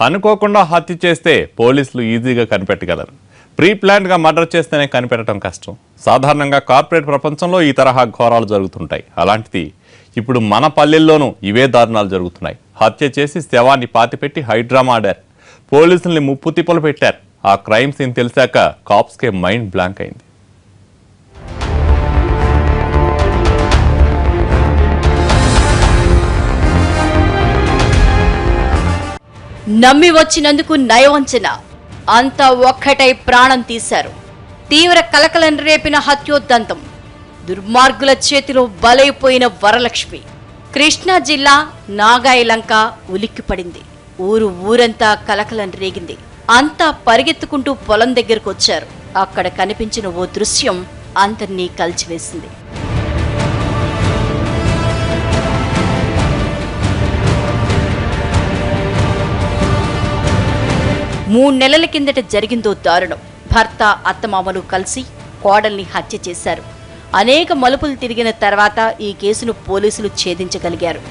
అనుకోకుండా హత్య చేస్తే పోలీసులు ఈజీగా కనిపెట్టగలరు. ప్రీ ప్లాన్డ్గా మర్డర్ చేస్తేనే కనిపెట్టడం కష్టం. సాధారణంగా కార్పొరేట్ ప్రపంచంలో ఈ తరహా ఘోరాలు జరుగుతుంటాయి. అలాంటిది ఇప్పుడు మన పల్లెల్లోనూ ఇవే దారుణాలు జరుగుతున్నాయి. హత్య చేసి శవాన్ని పాతిపెట్టి హైడ్రామా ఆడారు. పోలీసుల్ని ముప్పు తిప్పలు పెట్టారు. ఆ క్రైమ్ సీన్ తెలిసాక కాప్స్కే మైండ్ బ్లాంక్ అయింది. నమ్మి వచ్చినందుకు నయవంచన, అంతా ఒక్కటై ప్రాణం తీశారు. తీవ్ర కలకలం రేపిన హత్యోదంతం, దుర్మార్గుల చేతిలో బలైపోయిన వరలక్ష్మి. కృష్ణా జిల్లా నాగాయలంక ఉలిక్కిపడింది. ఊరంతా కలకలం రేగింది. అంతా పరిగెత్తుకుంటూ పొలం దగ్గరకు వచ్చారు. అక్కడ కనిపించిన ఓ దృశ్యం అందర్నీ కలిచివేసింది. మూడు నెలల కిందట జరిగిందో దారుణం. భర్త అత్తమామలు కలిసి కోడల్ని హత్య చేశారు. అనేక మలుపులు తిరిగిన తర్వాత ఈ కేసును పోలీసులు ఛేదించగలిగారు.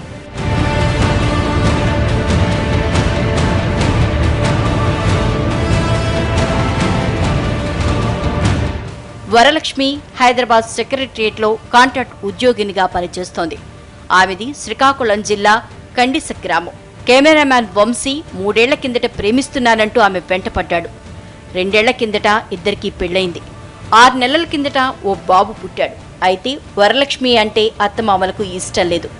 వరలక్ష్మి హైదరాబాద్ సెక్రటరియట్లో కాంట్రాక్ట్ ఉద్యోగినిగా పనిచేస్తోంది. ఆమెది శ్రీకాకుళం జిల్లా కండిస గ్రామం. కెమెరామ్యాన్ వంశీ 3 ఏళ్ల కిందట ప్రేమిస్తున్నానంటూ ఆమె వెంటపడ్డాడు. 2 ఏళ్ల కిందట ఇద్దరికీ పెళ్లైంది. 6 నెలల కిందట ఓ బాబు పుట్టాడు. అయితే వరలక్ష్మి అంటే అత్తమామలకు ఇష్టం లేదు.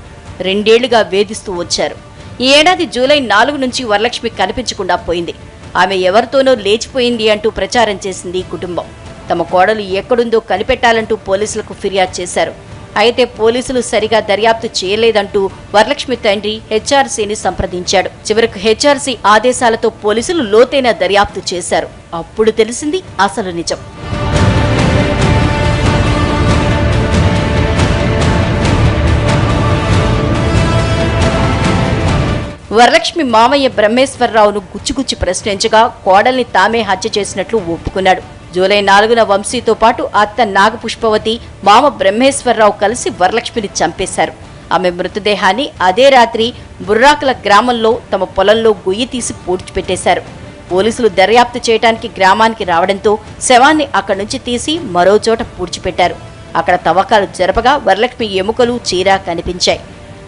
2 ఏళ్లుగా వేధిస్తూ వచ్చారు. ఈ ఏడాది జూలై 4 నుంచి వరలక్ష్మి కనిపించకుండా పోయింది. ఆమె ఎవరితోనో లేచిపోయింది అంటూ ప్రచారం చేసింది కుటుంబం. తమ కోడలు ఎక్కడుందో కనిపెట్టాలంటూ పోలీసులకు ఫిర్యాదు చేశారు. అయితే పోలీసులు సరిగా దర్యాప్తు చేయలేదంటూ వరలక్ష్మి తండ్రి హెచ్ఆర్సీని సంప్రదించాడు. చివరకు హెచ్ఆర్సీ ఆదేశాలతో పోలీసులు లోతైన దర్యాప్తు చేశారు. అప్పుడు తెలిసింది అసలు నిజం. వరలక్ష్మి మామయ్య బ్రహ్మేశ్వరరావును గుచ్చిగుచ్చి ప్రశ్నించగా కోడల్ని తామే హత్య చేసినట్లు ఒప్పుకున్నాడు. జూలై 4న వంశీతో పాటు అత్త నాగపుష్పవతి, మామ బ్రహ్మేశ్వరరావు కలిసి వరలక్ష్మిని చంపేశారు. ఆమె మృతదేహాన్ని అదే రాత్రి బుర్రాకుల గ్రామంలో తమ పొలంలో గొయ్యి తీసి పూడ్చిపెట్టేశారు. పోలీసులు దర్యాప్తు చేయడానికి గ్రామానికి రావడంతో శవాన్ని అక్కడి నుంచి తీసి మరో చోట పూడ్చిపెట్టారు. అక్కడ తవ్వకాలు జరపగా వరలక్ష్మి ఎముకలు, చీర కనిపించాయి.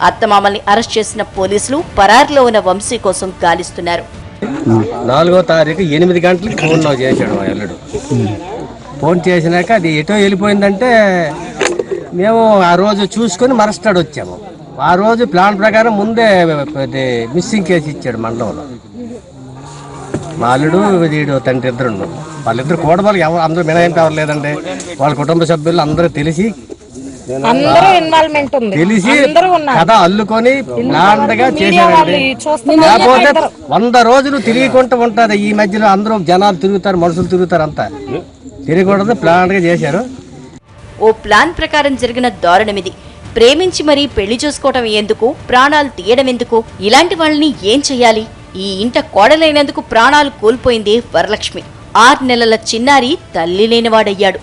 అత్తమామల్ని అరెస్ట్ చేసిన పోలీసులు పరారిలో ఉన్న వంశీ కోసం గాలిస్తున్నారు. 4వ తారీఖు 8 గంటలకు ఫోన్ చేశాడు మా అల్లుడు. ఫోన్ చేసినాక అది ఎటో వెళ్ళిపోయిందంటే మేము ఆ రోజు చూసుకొని మరస్టాడ్ వచ్చాము. ఆ రోజు ప్లాన్ ప్రకారం ముందే మిస్సింగ్ కేసు ఇచ్చాడు మండలంలో. మా అల్లుడు వీడు తండ్రి ఇద్దరు, వాళ్ళిద్దరు కోడబాలు ఎవరు అందరూ మినహాయింపు ఎవరు లేదండి. వాళ్ళ కుటుంబ సభ్యులు అందరూ తెలిసి కథ అల్లుకొని ప్లాన్గా చేశారండి. లేకపోతే 100 రోజులు తిరిగికుంటూ ఉంటది. ఈ మధ్యలో అందరూ జనాలు తిరుగుతారు, మనుషులు తిరుగుతారు, అంతా తిరిగకూడదు ప్లాన్గా చేశారు. ఓ ప్లాన్ ప్రకారం జరిగిన దారుణమిది. ప్రేమించి మరీ పెళ్లి చేసుకోవటం ఎందుకు, ప్రాణాలు తీయడం ఎందుకు? ఇలాంటి వాళ్ళని ఏం చెయ్యాలి? ఈ ఇంట కోడలైనందుకు ప్రాణాలు కోల్పోయింది వరలక్ష్మి. 6 నెలల చిన్నారి తల్లి లేనివాడయ్యాడు.